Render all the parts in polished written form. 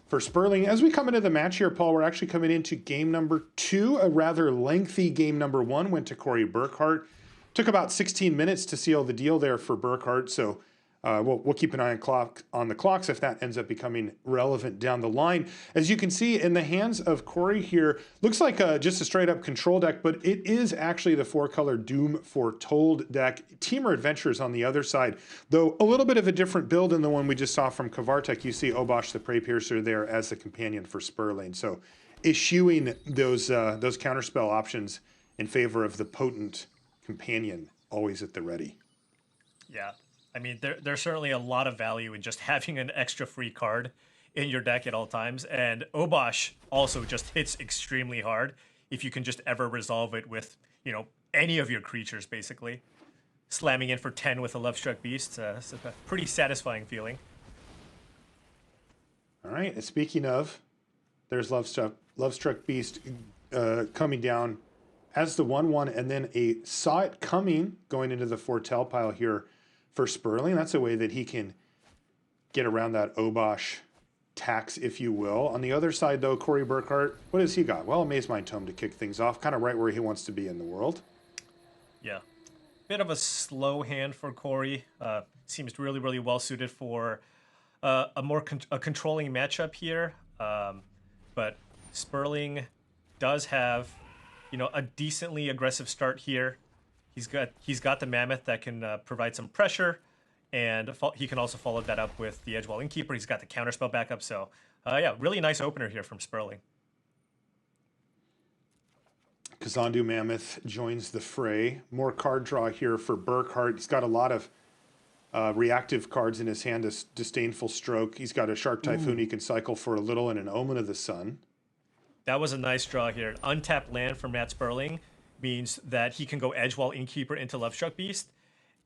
for Sperling. As we come into the match here, Paul, we're actually coming into game number 2. A rather lengthy game number 1 went to Corey Burkhart. Took about 16 minutes to seal the deal there for Burkhart. So we'll keep an eye on the clocks if that ends up becoming relevant down the line. As you can see in the hands of Corey here, looks like just a straight up control deck, but it is actually the 4-color Doom Foretold deck. Temur Adventures on the other side, though a little bit of a different build than the one we just saw from Kvartek. You see Obosh the Prey Piercer there as the companion for Sperling. So eschewing those counterspell options in favor of the potent companion, always at the ready. Yeah. I mean, there's certainly a lot of value in just having an extra free card in your deck at all times. And Obosh also just hits extremely hard if you can just ever resolve it with, any of your creatures, basically. Slamming in for 10 with a Lovestruck Beast, it's a pretty satisfying feeling. All right, and speaking of, there's Lovestruck Beast coming down as the 1/1, and then a Saw It Coming going into the Foretell pile here for Sperling. That's a way that he can get around that Obosh tax, if you will. On the other side, though, Corey Burkhart, what has he got? Well, Maze Mind Tome to kick things off, kind of right where he wants to be in the world. Yeah. Bit of a slow hand for Corey. Seems really, really well suited for a more controlling matchup here. But Sperling does have, a decently aggressive start here. He's got the Mammoth that can provide some pressure, and he can also follow that up with the Edgewall Innkeeper. He's got the counterspell backup, so yeah, really nice opener here from Sperling. Kazandu Mammoth joins the fray. More card draw here for Burkhart. He's got a lot of reactive cards in his hand. A Disdainful Stroke. He's got a Shark Typhoon he can cycle for a little, and an Omen of the Sun. That was a nice draw here. An untapped land from Matt Sperling means that he can go Edgewall Innkeeper into Lovestruck Beast.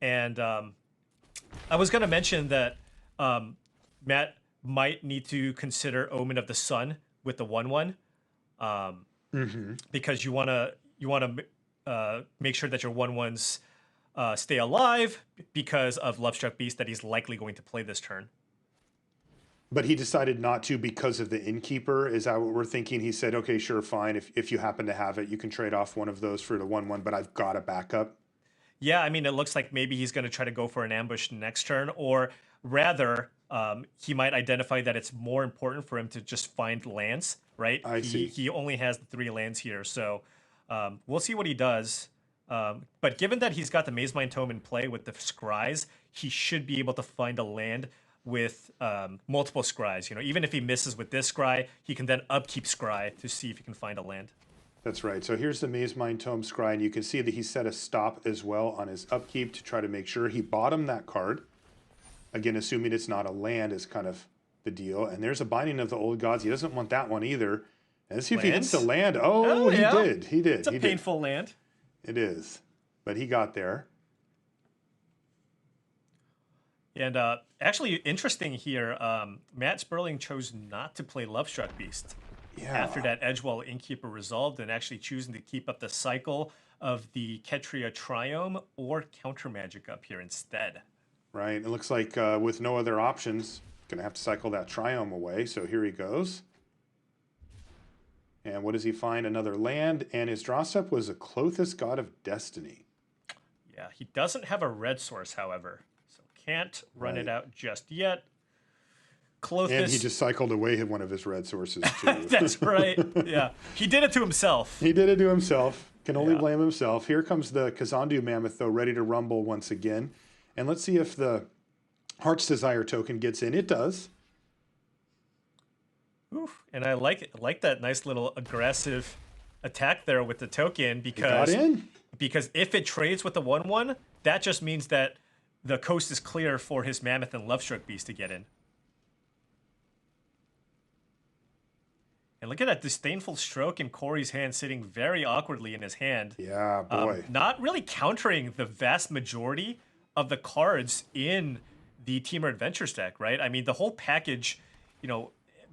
And I was going to mention that Matt might need to consider Omen of the Sun with the 1/1, because you want to make sure that your 1/1s stay alive because of Lovestruck Beast that he's likely going to play this turn. But he decided not to because of the Innkeeper. Is that what we're thinking? He said, okay, sure, fine. If you happen to have it, you can trade off one of those for the 1/1, but I've got a backup. Yeah, I mean, it looks like maybe he's going to try to go for an ambush next turn, or rather, he might identify that it's more important for him to just find lands, right? I see. He only has the 3 lands here, so we'll see what he does. But given that he's got the Maze Mind Tome in play with the Scries, he should be able to find a land with multiple Scries. Even if he misses with this Scry, he can then upkeep Scry to see if he can find a land. That's right. So here's the Maze Mind Tome Scry, and you can see that he set a stop as well on his upkeep to try to make sure he bottomed that card. Again, assuming it's not a land is kind of the deal. And there's a Binding of the Old Gods. He doesn't want that one either. And let's see if he hits the land. Oh, he did. He did. It's a painful land. It is. But he got there. And actually, interesting here, Matt Sperling chose not to play Lovestruck Beast after that Edgewall Innkeeper resolved, and actually choosing to keep up the cycle of the Ketria Triome or Counter Magic up here instead. Right. It looks like with no other options, going to have to cycle that Triome away. So here he goes. And what does he find? Another land. And his draw step was a Clothis, God of Destiny. Yeah, he doesn't have a red source, however. Can't run it out just yet. Clothis. And he just cycled away one of his red sources, too. That's right. Yeah. He did it to himself. He did it to himself. Can only blame himself. Here comes the Kazandu Mammoth, though, ready to rumble once again. And let's see if the Heart's Desire token gets in. It does. Oof. And I like that nice little aggressive attack there with the token, because if it trades with the 1/1, that just means that the coast is clear for his Mammoth and Lovestruck Beast to get in. And look at that Disdainful Stroke in Corey's hand, sitting very awkwardly in his hand. Yeah, boy. Not really countering the vast majority of the cards in the Temur Adventures deck, right? I mean, the whole package,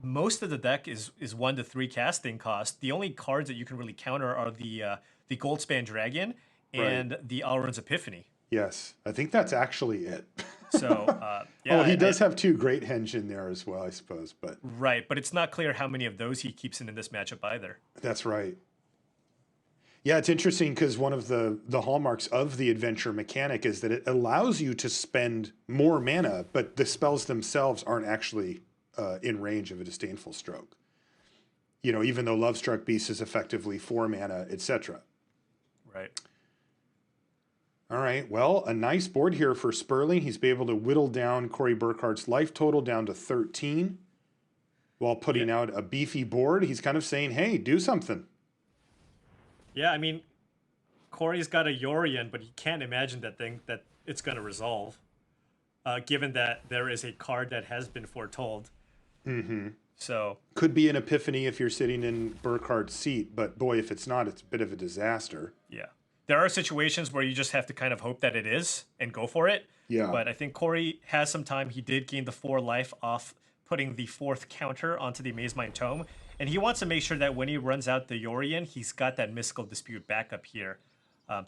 most of the deck is 1 to 3 casting cost. The only cards that you can really counter are the Goldspan Dragon and the Alrund's Epiphany. Yes, I think that's actually it. So yeah, Oh, he does have two great henge in there as well, I suppose. But right, but it's not clear how many of those he keeps in this matchup either. that's right. Yeah, it's interesting because one of the hallmarks of the adventure mechanic is that it allows you to spend more mana, but the spells themselves aren't actually in range of a disdainful stroke. You know, even though Love Struck Beast is effectively 4 mana, etc. Right. All right. Well, a nice board here for Sperling. He's been able to whittle down Corey Burkhart's life total down to 13 while putting out a beefy board. He's kind of saying, hey, do something. Yeah, I mean, Corey's got a Yorion, but he can't imagine that it's going to resolve, given that there is a card that has been foretold. Mm-hmm. So could be an epiphany if you're sitting in Burkhart's seat, but boy, if it's not, it's a bit of a disaster. Yeah, there are situations where you just have to kind of hope that it is and go for it. Yeah. But I think Corey has some time. He did gain the 4 life off putting the 4th counter onto the Amaze Mind Tome. And he wants to make sure that when he runs out the Yorion, he's got that Mystical Dispute backup here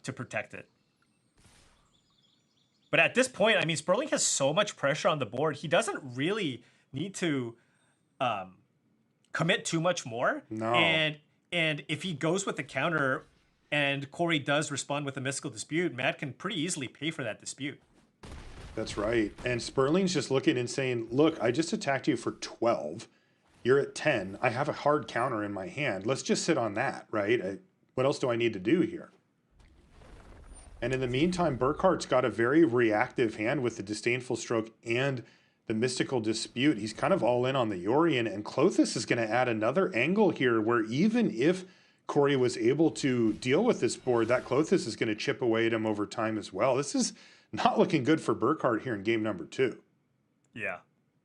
to protect it. But at this point, I mean, Sperling has so much pressure on the board. He doesn't really need to commit too much more. No. And if he goes with the counter and Corey does respond with a Mystical Dispute, Matt can pretty easily pay for that dispute. That's right. And Sperling's just looking and saying, look, I just attacked you for 12. You're at 10. I have a hard counter in my hand. Let's just sit on that, right? What else do I need to do here? And in the meantime, Burkhart's got a very reactive hand with the Disdainful Stroke and the Mystical Dispute. He's kind of all in on the Yorion, and Klothys is going to add another angle here where even if Corey was able to deal with this board, that Klothys is going to chip away at him over time as well. This is not looking good for Burkhart here in game number 2. Yeah.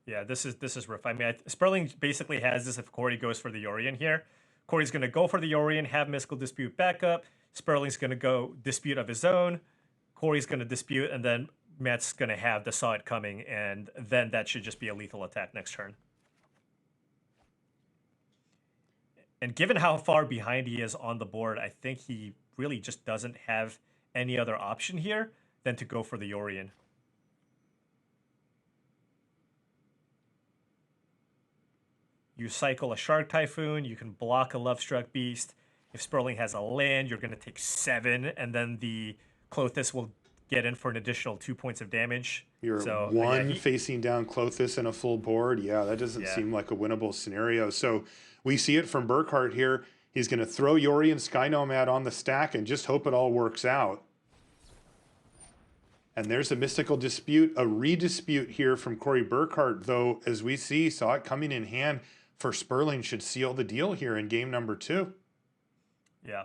Yeah, this is rough. I mean, Sperling basically has this if Corey goes for the Yorion here. Corey's going to go for the Yorion, have Mystical Dispute backup. Sperling's going to go dispute of his own. Corey's going to dispute, and then Matt's going to have the Saw It coming, and then that should just be a lethal attack next turn. And given how far behind he is on the board, I think he really just doesn't have any other option here than to go for the Yorion. You cycle a Shark Typhoon, you can block a Love Struck Beast. If Sperling has a land, you're going to take 7, and then the Klothys will get in for an additional 2 points of damage. You're so, facing down Klothys in a full board. Yeah, that doesn't seem like a winnable scenario. So we see it from Burkhart here. He's going to throw Yorion Sky Nomad on the stack and just hope it all works out. And there's a Mystical Dispute, a redispute here from Corey Burkhart, though, as we see, saw it coming in hand for Sperling, should seal the deal here in game number 2. Yeah.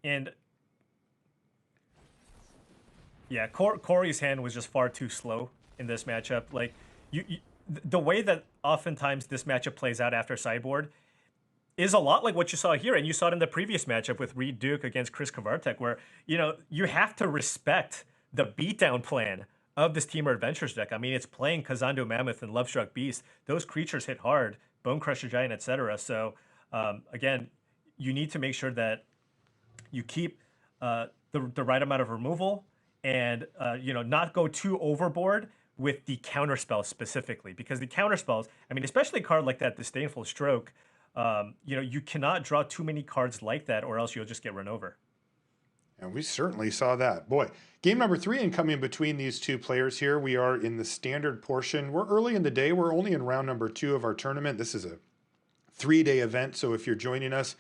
And yeah, Corey's hand was just far too slow in this matchup. Like the way that oftentimes this matchup plays out after sideboard is a lot like what you saw here, and you saw it in the previous matchup with Reed Duke against Chris Kavartek, where you have to respect the beatdown plan of this Temur Adventures deck. I mean, it's playing Kazando Mammoth and Lovestruck Beast. Those creatures hit hard, Bone Crusher Giant, etc. So again, you need to make sure that you keep the right amount of removal and not go too overboard with the counter spells specifically, because the counter spells, I mean, especially a card like that, Disdainful Stroke, you cannot draw too many cards like that, or else you'll just get run over. And we certainly saw that. Boy, game number 3 incoming between these two players here. We are in the standard portion. We're early in the day. We're only in round number 2 of our tournament. This is a 3-day event, so if you're joining us,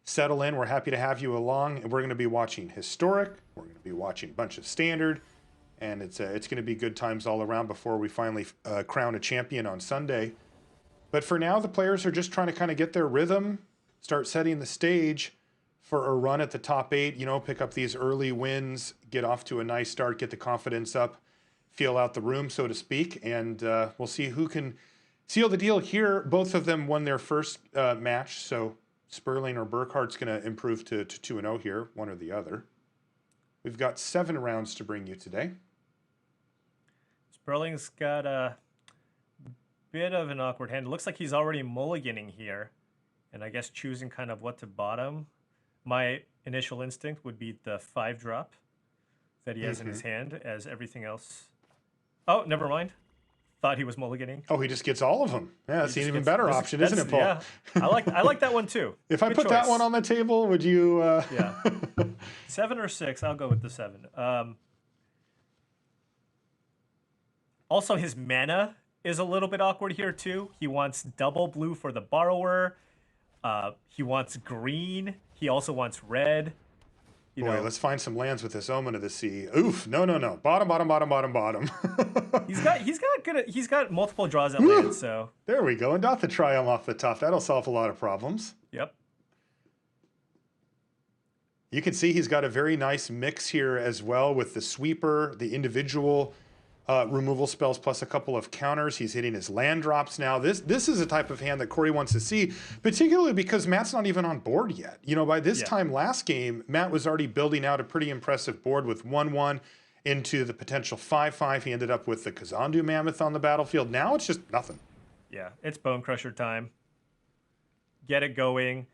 settle in. We're happy to have you along, and we're going to be watching Historic. We're going to be watching a bunch of Standard, and it's going to be good times all around before we finally crown a champion on Sunday. But for now, the players are just trying to kind of get their rhythm, start setting the stage for a run at the top 8, pick up these early wins, get off to a nice start, get the confidence up, feel out the room, so to speak, and we'll see who can seal the deal here. Both of them won their first match, so Sperling or Burkhart's going to improve to 2-0 here, one or the other. We've got 7 rounds to bring you today. Sperling's got a bit of an awkward hand. It looks like he's already mulliganing here, and I guess choosing kind of what to bottom. My initial instinct would be the 5-drop that he has in his hand, as everything else Oh, never mind. Thought he was mulliganing. Oh, he just gets all of them. Yeah, He that's an just even gets better this. option, isn't it, Paul? Yeah, I like that one too. If I Good put that one choice. on the table, would you? Yeah, 7 or 6. I'll go with the 7. Also, his mana is a little bit awkward here too. He wants double blue for the borrower. He wants green. He also wants red. You Boy, know, let's find some lands with this Omen of the Sea. Oof, no, no, no. Bottom, bottom, bottom, bottom, bottom. he's got multiple draws at land. So There we go. And dot the triumph off the top. That'll solve a lot of problems. yep. You can see he's got a very nice mix here as well with the sweeper, the individual removal spells, plus a couple of counters. He's hitting his land drops now. This is a type of hand that Corey wants to see, particularly because Matt's not even on board yet. You know, by this time last game, Matt was already building out a pretty impressive board with 1/1 into the potential 5/5. He ended up with the Kazandu Mammoth on the battlefield. Now it's just nothing. Yeah, it's Bone Crusher time. Get it going.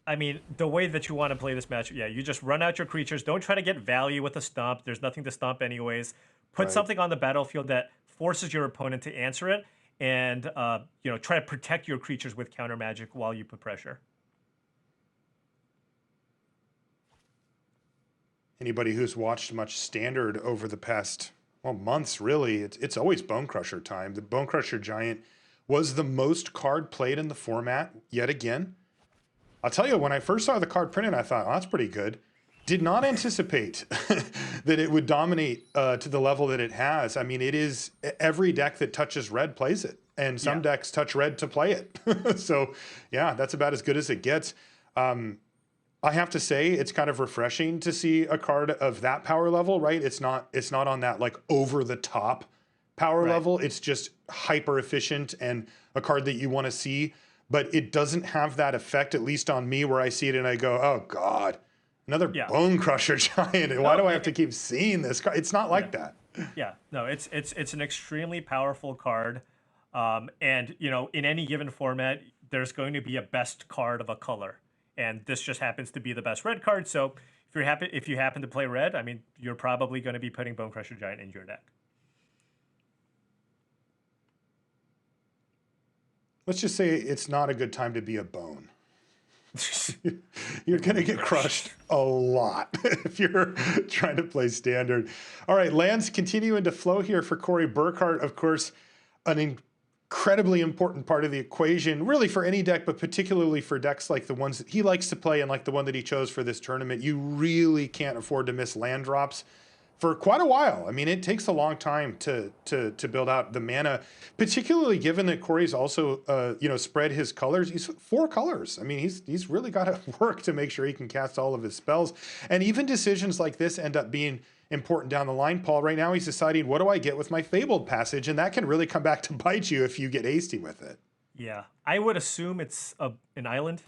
I mean, the way that you want to play this match, yeah, you just run out your creatures. Don't try to get value with a stomp. There's nothing to stomp anyways. Put something on the battlefield that forces your opponent to answer it, and try to protect your creatures with counter magic while you put pressure. Anybody who's watched much Standard over the past months, really, it's always Bone Crusher time. The Bone Crusher Giant was the most card played in the format yet again. I'll tell you, when I first saw the card printed, I thought, oh, that's pretty good. Did not anticipate that it would dominate to the level that it has. I mean, it is every deck that touches red plays it, and some decks touch red to play it. So, yeah, that's about as good as it gets. I have to say, it's kind of refreshing to see a card of that power level, right? It's not on that like over the top power level. It's just hyper efficient and a card that you want to see. But it doesn't have that effect, at least on me, where I see it and I go, oh, God, another Bone Crusher Giant. And why do I have to keep seeing this card? It's not like that. Yeah, no, it's an extremely powerful card. And, in any given format, there's going to be a best card of a color. And this just happens to be the best red card. So if you happen to play red, I mean, you're probably going to be putting Bone Crusher Giant in your deck. Let's just say it's not a good time to be a bone. You're going to get crushed a lot if you're trying to play Standard. All right, lands continuing to flow here for Corey Burkhart. Of course, an incredibly important part of the equation, really for any deck, but particularly for decks like the ones that he likes to play and like the one that he chose for this tournament. You really can't afford to miss land drops for quite a while. I mean, it takes a long time to build out the mana, particularly given that Corey's also spread his colors. He's 4 colors. I mean, he's really got to work to make sure he can cast all of his spells. And even decisions like this end up being important down the line. Paul, right now he's deciding, what do I get with my Fabled Passage? And that can really come back to bite you if you get hasty with it. Yeah, I would assume it's an island.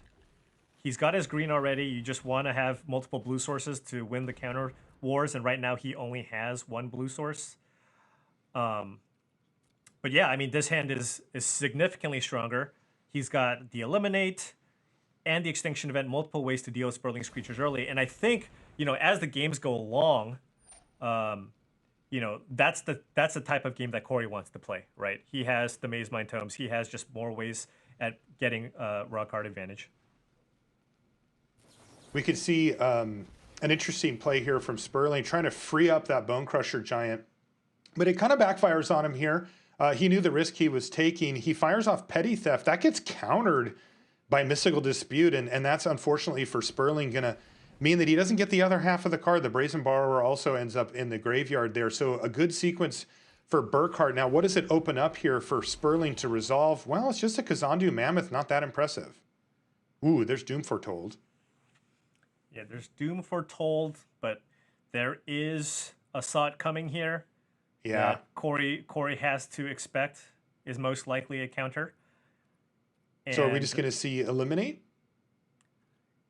He's got his green already. You just want to have multiple blue sources to win the counter wars, and right now he only has 1 blue source. But yeah, I mean, this hand is significantly stronger. He's got the Eliminate and the Extinction Event, multiple ways to deal with Sperling's creatures early. And I think, as the games go along, that's the type of game that Corey wants to play, right? He has the Maze Mind Tomes. He has just more ways at getting raw card advantage. We could see an interesting play here from Sperling, trying to free up that Bone Crusher Giant. But it kind of backfires on him here. He knew the risk he was taking. He fires off Petty Theft. That gets countered by Mystical Dispute, and that's unfortunately for Sperling going to mean that he doesn't get the other half of the card. The Brazen Borrower also ends up in the graveyard there. So a good sequence for Burkhart. Now, what does it open up here for Sperling to resolve? Well, it's just a Kazandu Mammoth, not that impressive. Ooh, there's Doom Foretold. Yeah, there's Doom Foretold, but there is a Sot coming here. Yeah. That Corey has to expect is most likely a counter. So are we just going to see Eliminate?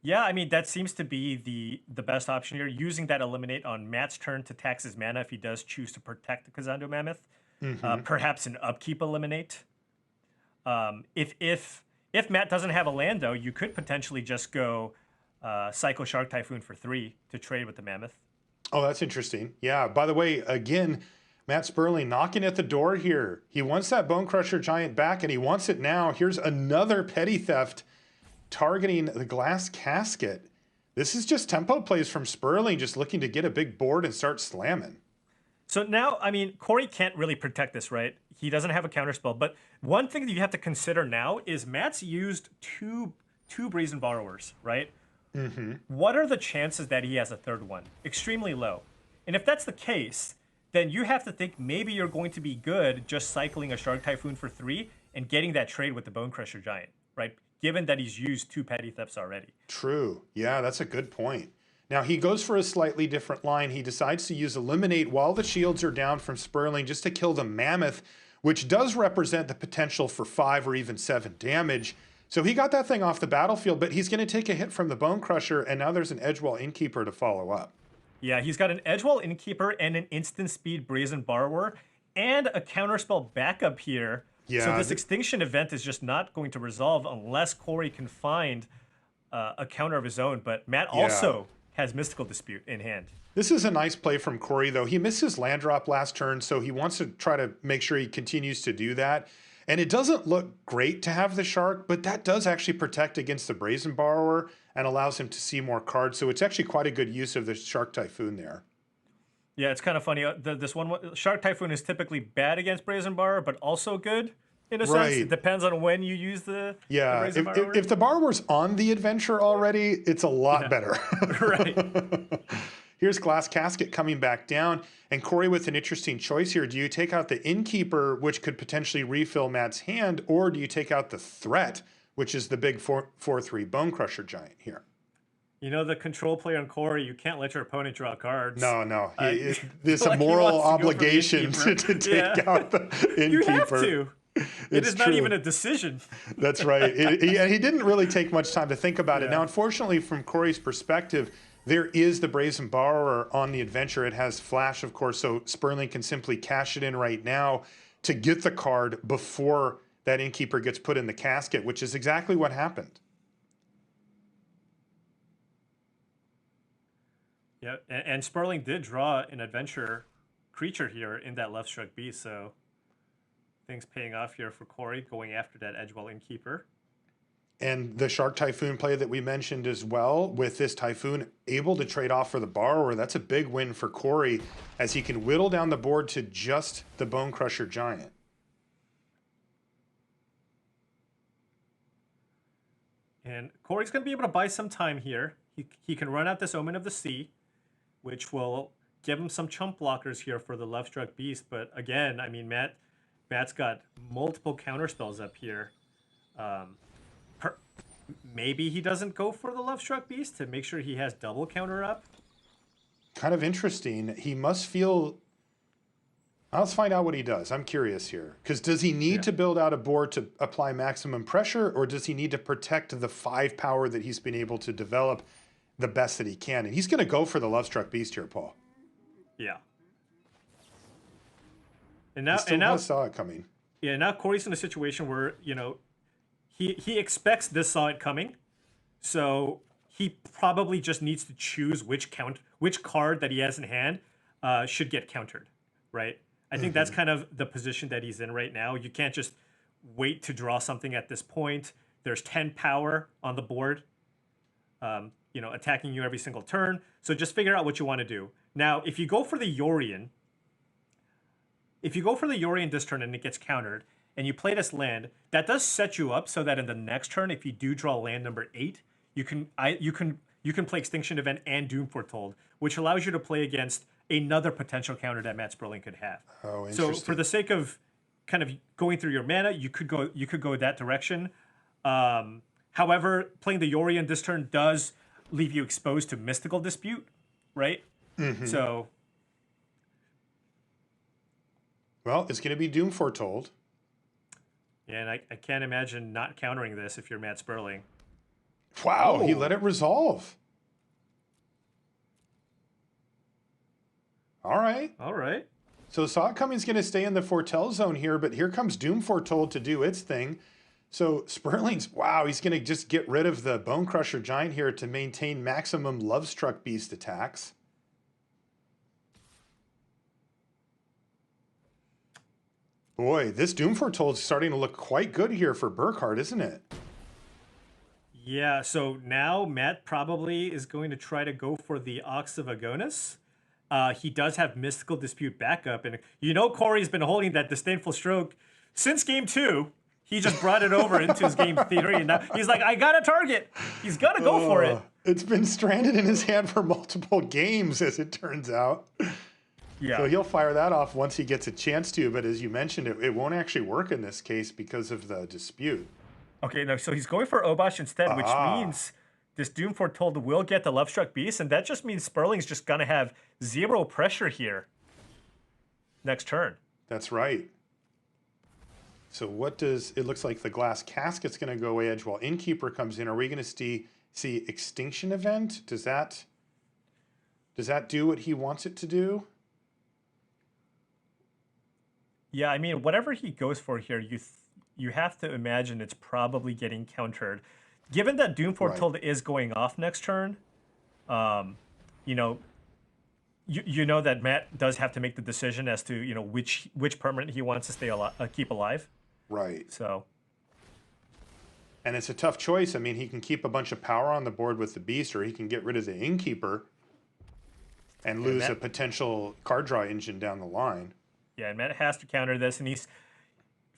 Yeah, I mean, that seems to be the best option here. Using that Eliminate on Matt's turn to tax his mana if he does choose to protect the Kazandu Mammoth. Mm-hmm. Perhaps an upkeep Eliminate. If Matt doesn't have a land, though, you could potentially just go Psycho Shark Typhoon for 3 to trade with the Mammoth. Oh, that's interesting. Yeah, by the way, again, Matt Sperling knocking at the door here. He wants that Bone Crusher Giant back, and he wants it now. Here's another petty theft targeting the glass casket. This is just tempo plays from Sperling, just looking to get a big board and start slamming. So now, I mean, Corey can't really protect this, right? He doesn't have a counterspell. But one thing that you have to consider now is Matt's used two Brazen Borrowers, right? What are the chances that he has a third one? Extremely low. And if that's the case, then you have to think maybe you're going to be good just cycling a Shark Typhoon for 3 and getting that trade with the Bone Crusher Giant, right? Given that he's used 2 Petty Thefts already. True. Yeah, that's a good point. Now he goes for a slightly different line. He decides to use Eliminate while the shields are down from Sperling just to kill the Mammoth, which does represent the potential for 5 or even 7 damage. So he got that thing off the battlefield, but he's going to take a hit from the Bone Crusher, and now there's an Edgewall Innkeeper to follow up. Yeah, he's got an Edgewall Innkeeper and an instant speed Brazen Borrower and a counterspell backup here. Yeah, so this Extinction event is just not going to resolve unless Corey can find a counter of his own. But Matt also has Mystical Dispute in hand. This is a nice play from Corey, though. He missed his land drop last turn, so he wants to try to make sure he continues to do that. And it doesn't look great to have the Shark, but that does actually protect against the Brazen Borrower and allows him to see more cards. So it's actually quite a good use of the Shark Typhoon there. Yeah, it's kind of funny. This one, Shark Typhoon is typically bad against Brazen Borrower, but also good in a sense. It depends on when you use the Brazen Borrower. If the Borrower's on the adventure already, it's a lot better. Right. Here's Glass Casket coming back down, and Corey with an interesting choice here. Do you take out the Innkeeper, which could potentially refill Matt's hand, or do you take out the threat, which is the big 4/3 Bone Crusher Giant here? You know, the control play on Corey, you can't let your opponent draw cards. No. There's a moral obligation to take out the Innkeeper. You have to. It is true. not even a decision. That's right. He didn't really take much time to think about it. Now, unfortunately, from Corey's perspective, there is the Brazen Borrower on the adventure. It has Flash, of course, so Sperling can simply cash it in right now to get the card before that Innkeeper gets put in the casket, which is exactly what happened. Yeah, and Sperling did draw an adventure creature here in that Left Struck Beast, so things paying off here for Corey, going after that Edgewall Innkeeper. And the Shark Typhoon play that we mentioned as well, with this Typhoon able to trade off for the Borrower, that's a big win for Corey as he can whittle down the board to just the Bone Crusher Giant. And Corey's going to be able to buy some time here. He can run out this Omen of the Sea, which will give him some chump blockers here for the Left Struck Beast. But again, I mean, Matt's got multiple counterspells up here. Maybe he doesn't go for the Left Struck Beast to make sure he has double counter up. Kind of interesting. He must feel... Let's find out what he does. I'm curious here. Because does he need to build out a board to apply maximum pressure, or does he need to protect the 5 power that he's been able to develop the best that he can? And he's going to go for the Love Struck Beast here, Paul. Yeah. And now, saw it coming. Yeah, now Corey's in a situation where, you know, he expects this saw it coming, so he probably just needs to choose which card that he has in hand should get countered, right? I think that's kind of the position that he's in right now. You can't just wait to draw something at this point. There's 10 power on the board, you know, attacking you every single turn. So just figure out what you want to do. Now, if you go for the Yorion this turn and it gets countered, and you play this land, that does set you up so that in the next turn, if you do draw land number 8, you can play Extinction Event and Doom Foretold, which allows you to play against another potential counter that Matt Sperling could have. Oh, interesting. So for the sake of kind of going through your mana, you could go that direction. However, playing the Yorion this turn does leave you exposed to Mystical Dispute, right? So, well, it's going to be Doom Foretold. Yeah, and I can't imagine not countering this if you're Matt Sperling. Wow, he let it resolve. All right. So Saw It Coming's going to stay in the Foretell zone here, but here comes Doom Foretold to do its thing. So Sperling's, wow, he's going to just get rid of the Bone Crusher Giant here to maintain maximum Love Struck Beast attacks. Boy, this Doom Foretold is starting to look quite good here for Burkhart, isn't it? Yeah, so now Matt probably is going to try to go for the Ox of Agonis. He does have Mystical Dispute backup, and you know Corey's been holding that Disdainful Stroke since game 2. He just brought it over into his game 3, and now he's like, I got a target. He's got to go for it. It's been stranded in his hand for multiple games, as it turns out. Yeah. So he'll fire that off once he gets a chance to, but as you mentioned, it won't actually work in this case because of the dispute. Okay, no, so he's going for Obosh instead, which means this Doom Foretold will get the Lovestruck Beast, and that just means Sperling's just going to have 0 pressure here next turn. That's right. So what does, it looks like the Glass Casket's going to go edge while Innkeeper comes in. Are we going to see Extinction Event? Does that do what he wants it to do? Yeah, I mean, whatever he goes for here, you have to imagine it's probably getting countered. Given that Doom Foretold is going off next turn, you know that Matt does have to make the decision as to which permanent he wants to stay keep alive. Right. So. And it's a tough choice. I mean, he can keep a bunch of power on the board with the Beast, or he can get rid of the Innkeeper and lose a potential card draw engine down the line. Yeah, and Matt has to counter this, and he's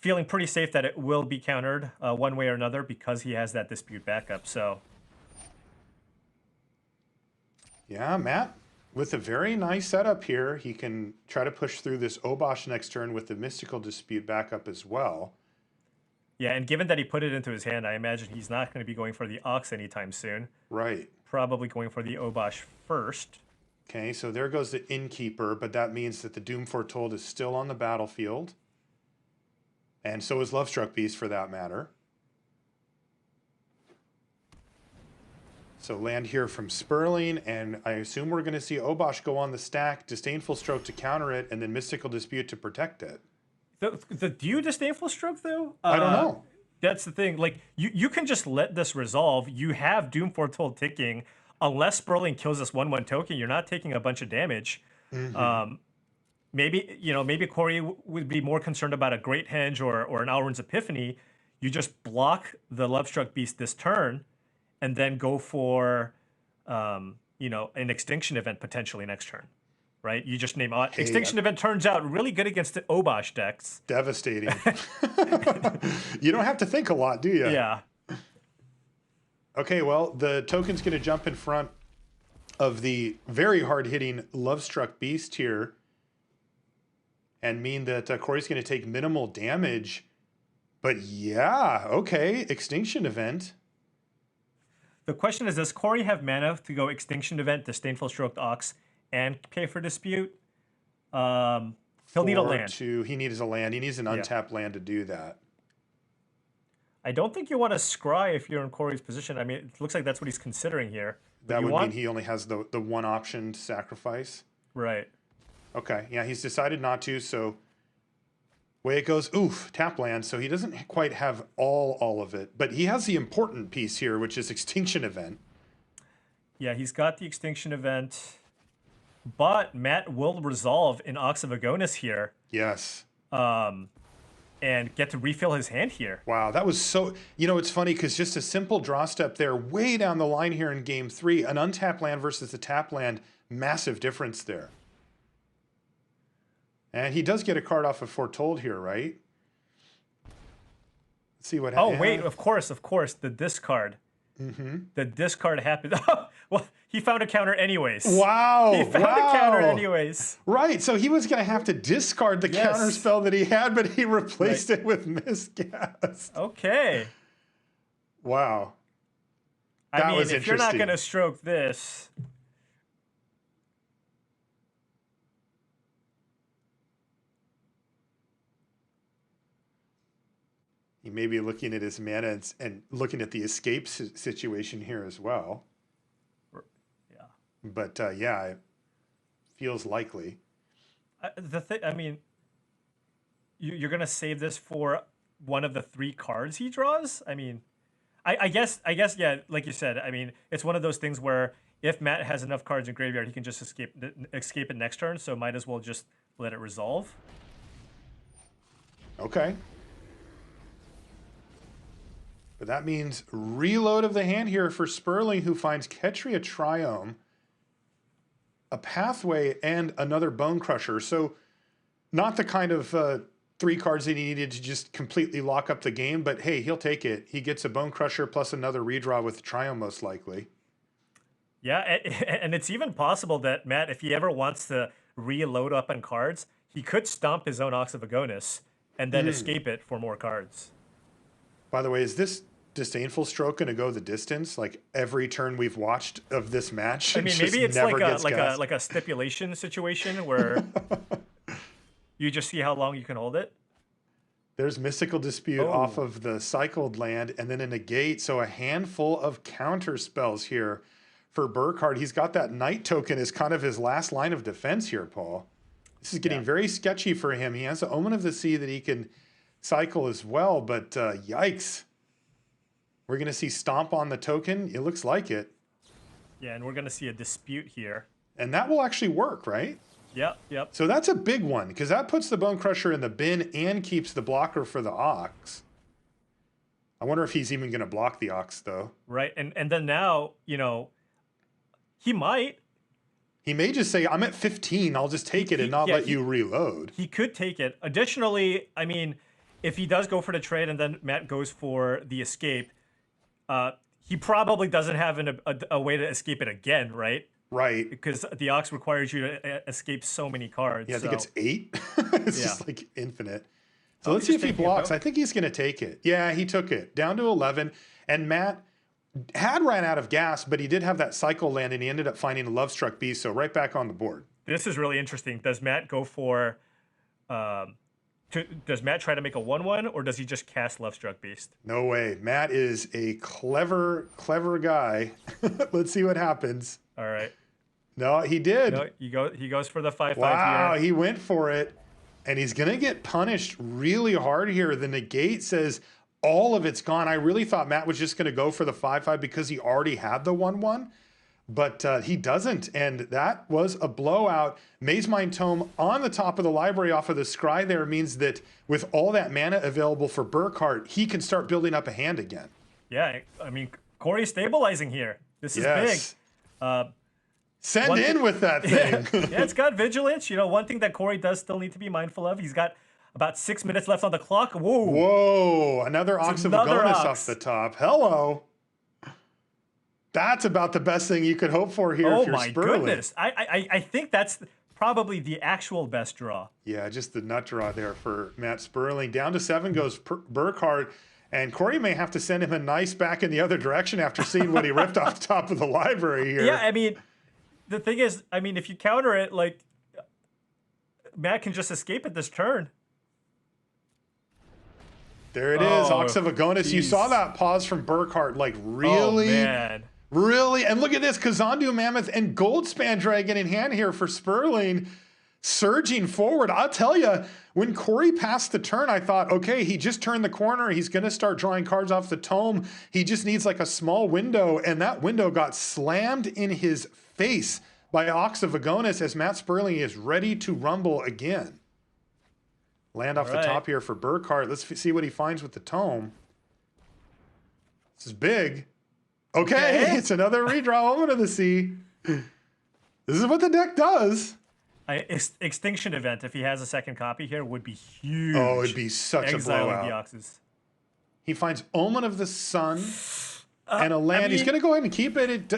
feeling pretty safe that it will be countered one way or another because he has that dispute backup. So. Yeah, Matt, with a very nice setup here, he can try to push through this Obosh next turn with the Mystical Dispute backup as well. Yeah, and given that he put it into his hand, I imagine he's not going to be going for the Ox anytime soon. Right. Probably going for the Obosh first. Okay, so there goes the Innkeeper, but that means that the Doom Foretold is still on the battlefield. And so is Lovestruck Beast, for that matter. So land here from Sperling, and I assume we're going to see Obosh go on the stack, Disdainful Stroke to counter it, and then Mystical Dispute to protect it. Do you Disdainful Stroke, though? I don't know. That's the thing. Like, you can just let this resolve. You have Doom Foretold ticking. Unless Sperling kills this 1/1 token, you're not taking a bunch of damage. Mm-hmm. Maybe Corey would be more concerned about a Great Henge or an Alrund's Epiphany. You just block the Lovestruck Beast this turn, and then go for, an Extinction Event potentially next turn. Right? You just name Extinction Event turns out really good against the Obosh decks. Devastating. You don't have to think a lot, do you? Yeah. Okay, well, the token's going to jump in front of the very hard-hitting Lovestruck Beast here and mean that Corey's going to take minimal damage. But yeah, okay, Extinction Event. The question is, does Corey have mana to go Extinction Event, Disdainful Stroke, Ox, and pay for Dispute? He'll need a land. He needs a land. He needs an untapped land to do that. I don't think you want to scry if you're in Corey's position. I mean, it looks like that's what he's considering here. That would mean he only has the one option to sacrifice. Right. Okay. Yeah, he's decided not to, so way it goes, oof, tap land. So he doesn't quite have all of it, but he has the important piece here, which is Extinction Event. Yeah, he's got the Extinction Event, but Matt will resolve in Ox of Agonis here. Yes. And get to refill his hand here. Wow, that was so... it's funny because just a simple draw step there, way down the line here in Game 3, an untapped land versus a tap land, massive difference there. And he does get a card off of Foretold here, right? Let's see what happens. Oh, wait, of course, the discard. Mm-hmm. The discard happened. Well, he found a counter anyways. Wow. He found a counter anyways. Right. So he was going to have to discard the counter spell that he had, but he replaced it with Miscast. Okay. Wow. I mean, if you're not going to stroke this. He may be looking at his mana and looking at the escape situation here as well. Yeah. But it feels likely. You're going to save this for one of the 3 cards he draws? I mean, I guess, yeah, like you said, I mean, it's one of those things where if Matt has enough cards in graveyard, he can just escape it next turn, so might as well just let it resolve. Okay. But that means reload of the hand here for Sperling, who finds Ketria Triome, a Pathway, and another Bone Crusher. So not the kind of 3 cards that he needed to just completely lock up the game, but hey, he'll take it. He gets a Bone Crusher plus another redraw with Triome most likely. Yeah, and it's even possible that, Matt, if he ever wants to reload up on cards, he could stomp his own Ox of Agonis and then escape it for more cards. By the way, is this Disdainful Stroke going to go the distance? Like every turn we've watched of this match? I mean, maybe it's like a stipulation situation where you just see how long you can hold it. There's Mystical Dispute off of the cycled land, and then a negate. So a handful of counter spells here for Burkhart. He's got that Knight token as kind of his last line of defense here, Paul. This is getting very sketchy for him. He has the Omen of the Sea that he can cycle as well, but yikes. We're going to see Stomp on the token. It looks like it. Yeah, and we're going to see a Dispute here. And that will actually work, right? Yep. So that's a big one, because that puts the Bone Crusher in the bin and keeps the blocker for the Ox. I wonder if he's even going to block the Ox, though. Right, and then now, you know, he might. He may just say, I'm at 15, I'll just take it and not let you reload. He could take it. Additionally, I mean, if he does go for the trade and then Matt goes for the escape, he probably doesn't have a way to escape it again, right? Right. Because the Ox requires you to escape so many cards. Yeah, I think it's 8. It's just like infinite. So let's see if he blocks. I think he's going to take it. Yeah, he took it. Down to 11. And Matt had ran out of gas, but he did have that cycle land, and he ended up finding a Lovestruck Beast, so right back on the board. This is really interesting. Does Matt go for... does Matt try to make a 1/1, or does he just cast Lovestruck Beast? No way. Matt is a clever guy. Let's see what happens. All right. No, he did. No, he goes for the 5/5 wow, here. He went for it. And he's going to get punished really hard here. The negate says all of it's gone. I really thought Matt was just going to go for the 5/5 because he already had the 1/1. But he doesn't, and that was a blowout. Mazemind Tome on the top of the library off of the scry there means that with all that mana available for Burkhart, he can start building up a hand again. Yeah, I mean, Corey's stabilizing here. This is big. Send in with that thing. Yeah, it's got Vigilance. You know, one thing that Corey does still need to be mindful of, he's got about 6 minutes left on the clock. Whoa. Whoa, another Ox of Agonis off the top. Hello. That's about the best thing you could hope for here if you're Sperling. Oh my goodness. I think that's probably the actual best draw. Yeah, just the nut draw there for Matt Sperling. Down to 7 goes Burkhart, and Corey may have to send him a nice back in the other direction after seeing what he ripped off the top of the library here. Yeah, I mean, the thing is, I mean, if you counter it, like, Matt can just escape at this turn. There it is, Ox of Agonis. Geez. You saw that pause from Burkhart, like really? Oh, man. Really? And look at this, Kazandu Mammoth and Goldspan Dragon in hand here for Sperling, surging forward. I'll tell you, when Corey passed the turn, I thought, okay, he just turned the corner. He's going to start drawing cards off the tome. He just needs like a small window, and that window got slammed in his face by Ox of Agonis as Matt Sperling is ready to rumble again. Land off the top here for Burkhart. Let's see what he finds with the tome. This is big. Okay, it's another redraw Omen of the Sea. This is what the deck does. Extinction Event, if he has a second copy here, would be huge. Oh, it'd be such a blowout. The Oxes. He finds Omen of the Sun and a land. I mean, he's going to go ahead and keep it.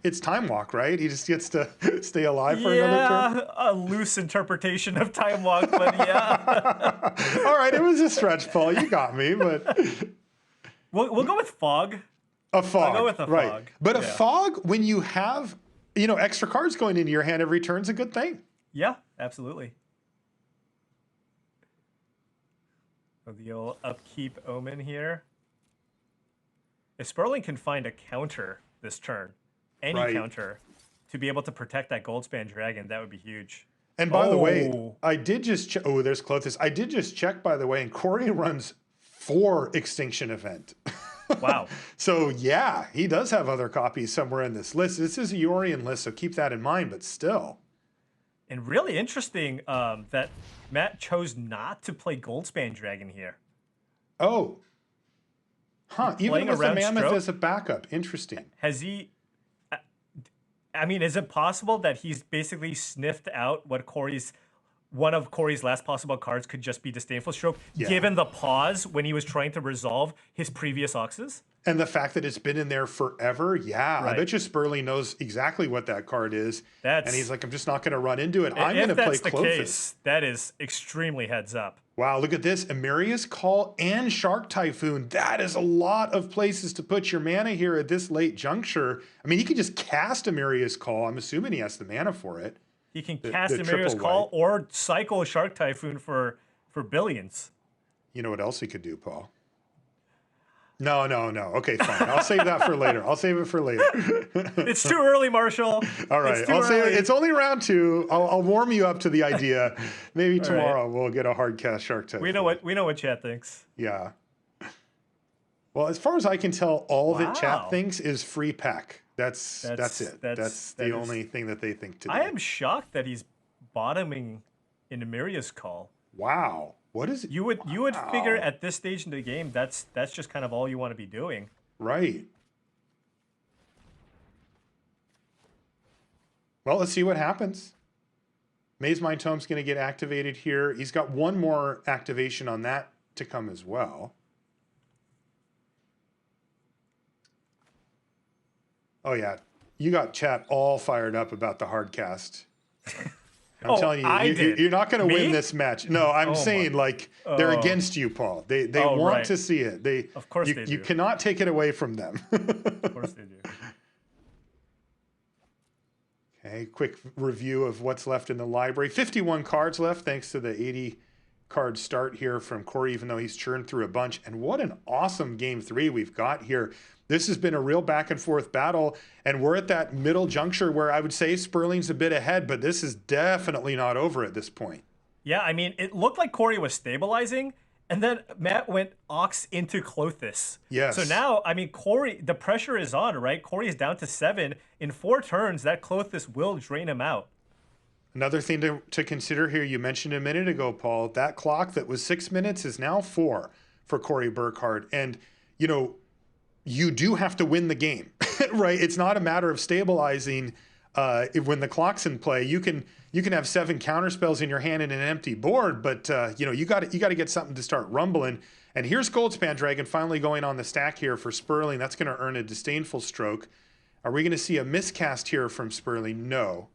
It's Time Walk, right? He just gets to stay alive for another turn. Yeah, a loose interpretation of Time Walk, but yeah. All right, it was a stretch, Paul. You got me, but... We'll go with Fog. A Fog, I'll go with a Fog. But a Fog, when you have, extra cards going into your hand every turn is a good thing. Yeah, absolutely. So the old upkeep Omen here. If Sperling can find a counter this turn, any counter, to be able to protect that Goldspan Dragon, that would be huge. And by the way, I did just check. Oh, there's Clothis. I did just check, by the way, and Corey runs 4 Extinction Event. Wow. So, yeah, he does have other copies somewhere in this list. This is a Yorian list, so keep that in mind, but still. And really interesting that Matt chose not to play Goldspan Dragon here. Oh. Huh. Even Playing with the around Mammoth stroke. as a backup. Interesting. Has he? I mean, is it possible that he's basically sniffed out what one of Corey's last possible cards could just be Disdainful Stroke, Yeah. given the pause when he was trying to resolve his previous Oxes? And the fact that it's been in there forever, yeah. Right. I bet you Sperling knows exactly what that card is. And he's like, I'm just not going to run into it. I'm going to play If that's the Clothis. case, that is extremely heads up. Wow, look at this. Emerius Call and Shark Typhoon. That is a lot of places to put your mana here at this late juncture. I mean, he could just cast Emerius Call. I'm assuming he has the mana for it. He can cast the Emerius triple Call white. or cycle Shark Typhoon for billions. You know what else he could do, Paul? No. Okay, fine. I'll save that for later. I'll save it for later. It's too early, Marshall. All right. It's too I'll save early. it. It's only round 2. I'll warm you up to the idea. Maybe tomorrow we'll get a hard cast Shark Typhoon. We know what Chad thinks. Yeah. Well, as far as I can tell, all that Wow. chat thinks is free pack. That's it. That's the only thing that they think today. I am shocked that he's bottoming in Emerius Call. Wow. What is it? You would figure at this stage in the game that's just kind of all you want to be doing. Right. Well, let's see what happens. Maze Mind Tome's going to get activated here. He's got one more activation on that to come as well. Oh, yeah. You got chat all fired up about the hard cast. I'm telling you, you're not going to win this match. No, I'm saying like they're against you, Paul. They want to see it. Of course they do. You cannot take it away from them. Of course they do. Okay, quick review of what's left in the library. 51 cards left thanks to the 80 card start here from Corey, even though he's churned through a bunch. And what an awesome game 3 we've got here. This has been a real back and forth battle, and we're at that middle juncture where I would say Sperling's a bit ahead, but this is definitely not over at this point. Yeah, I mean, it looked like Corey was stabilizing, and then Matt went Ox into Clothis. Yes. So now, I mean, Corey, the pressure is on, right? Corey is down to 7. In 4 turns, that Clothis will drain him out. Another thing to consider here, you mentioned a minute ago, Paul, that clock that was 6 minutes is now 4 for Corey Burkhart. And, you know, you do have to win the game, right? It's not a matter of stabilizing when the clock's in play. You can have 7 counter spells in your hand and an empty board, but you know, you got to get something to start rumbling. And here's Goldspan Dragon finally going on the stack here for Sperling. That's going to earn a Disdainful Stroke. Are we going to see a miscast here from Sperling? No.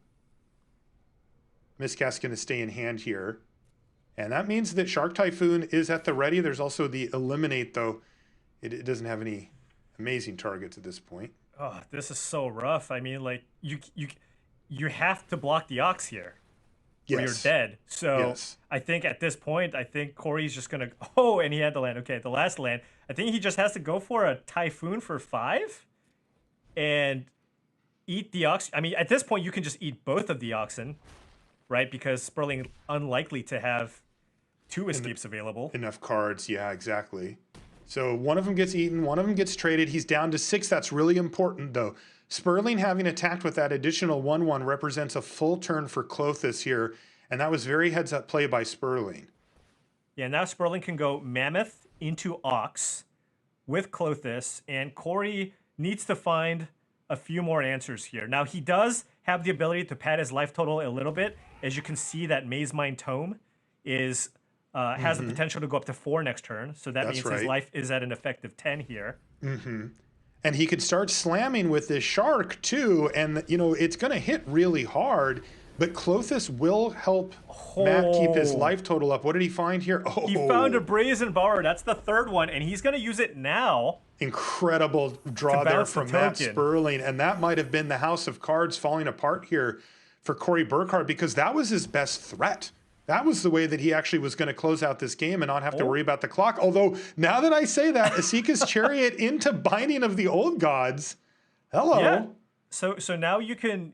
Miscast going to stay in hand here. And that means that Shark Typhoon is at the ready. There's also the Eliminate, though. It doesn't have any amazing targets at this point. Oh, this is so rough. I mean, like, you have to block the Ox here. Or you're dead. So I think at this point, I think Corey's just going to... Oh, and he had the land. Okay, the last land. I think he just has to go for a Typhoon for 5 and eat the Ox. I mean, at this point, you can just eat both of the Oxen, right? Because Sperling unlikely to have 2 escapes available. Enough cards. Yeah, exactly. So one of them gets eaten, one of them gets traded. He's down to 6. That's really important, though. Sperling having attacked with that additional 1/1 represents a full turn for Clothis here, and that was very heads-up play by Sperling. Yeah, now Sperling can go Mammoth into Ox with Clothis, and Corey needs to find a few more answers here. Now, he does have the ability to pad his life total a little bit. As you can see, that Maze Mind Tome is... has the potential to go up to 4 next turn. So that means his life is at an effective 10 here. And he could start slamming with this Shark, too. And, you know, it's going to hit really hard. But Clothis will help Matt keep his life total up. What did he find here? Oh, he found a Brazen Borrower. That's the 3rd one. And he's going to use it now. Incredible draw there from Matt Sperling. And that might have been the house of cards falling apart here for Corey Burkhart, because that was his best threat. That was the way that he actually was going to close out this game and not have to worry about the clock. Although, now that I say that, Asika's Chariot into Binding of the Old Gods. Hello. Yeah. So now you can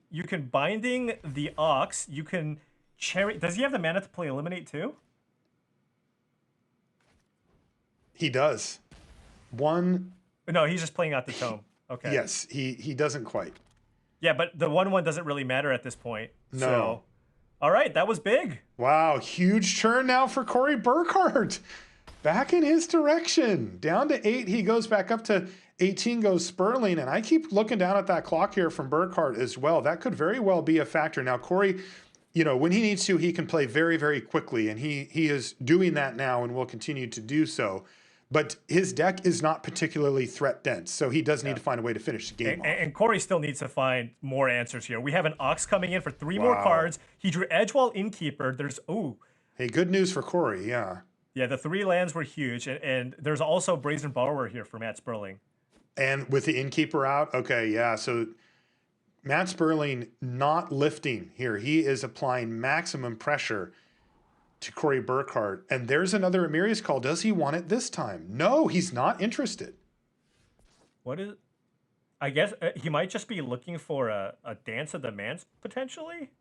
Binding the Ox. You can Chariot. Does he have the mana to play Eliminate too? He does. No, he's just playing out the Tome. Okay. Yes, he doesn't quite. Yeah, but the 1/1 doesn't really matter at this point. No. So All right, that was big. Wow, huge turn now for Corey Burkhart. Back in his direction. Down to 8, he goes back up to 18 goes Sperling. And I keep looking down at that clock here from Burkhart as well. That could very well be a factor. Now, Corey, you know, when he needs to, he can play very, very quickly. And he is doing that now and will continue to do so. But his deck is not particularly threat dense, so he does need to find a way to finish the game off. And Corey still needs to find more answers here. We have an Ox coming in for 3 more cards. He drew Edgewall Innkeeper. There's, Hey, good news for Corey, yeah. Yeah, the 3 lands were huge. And there's also Brazen Borrower here for Matt Sperling. And with the Innkeeper out, okay, yeah. So Matt Sperling not lifting here. He is applying maximum pressure to Corey Burkhart. And there's another Amirius call. Does he want it this time? No, he's not interested. What is... I guess he might just be looking for a Dance of the Mance, potentially?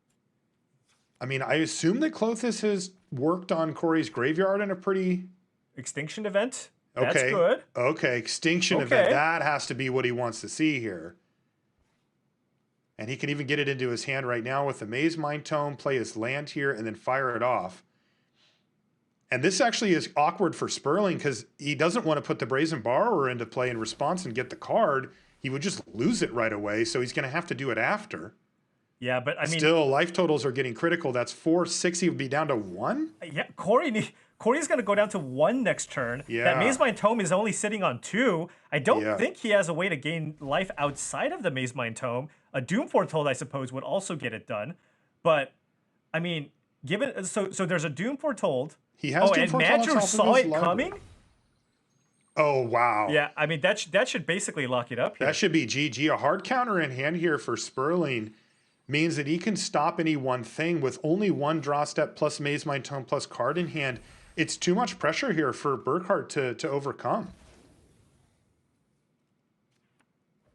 I mean, I assume that Clothis has worked on Corey's graveyard in a pretty... Extinction event? Okay. That's good. Okay, Extinction event. That has to be what he wants to see here. And he can even get it into his hand right now with the Maze Mind Tome, play his land here, and then fire it off. And this actually is awkward for Sperling because he doesn't want to put the Brazen Borrower into play in response and get the card. He would just lose it right away, so he's going to have to do it after. Yeah, but I mean... Still, life totals are getting critical. That's 4, 6. He would be down to 1? Yeah, Corey's going to go down to 1 next turn. Yeah. That Maze Mind Tome is only sitting on 2. I don't think he has a way to gain life outside of the Maze Mind Tome. A Doom Foretold, I suppose, would also get it done. But, I mean, given... So there's a Doom Foretold... He has and Madru saw it coming? Oh, wow. Yeah, I mean, that should basically lock it up here. That should be GG. A hard counter in hand here for Sperling means that he can stop any one thing with only 1 draw step plus Maze Mind Tome plus card in hand. It's too much pressure here for Burkhart to overcome.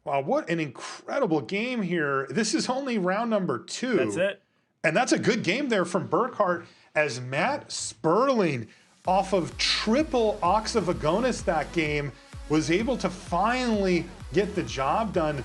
Wow, what an incredible game here. This is only round number 2. That's it. And that's a good game there from Burkhart as Matt Sperling, off of triple Ox of Agonis that game, was able to finally get the job done.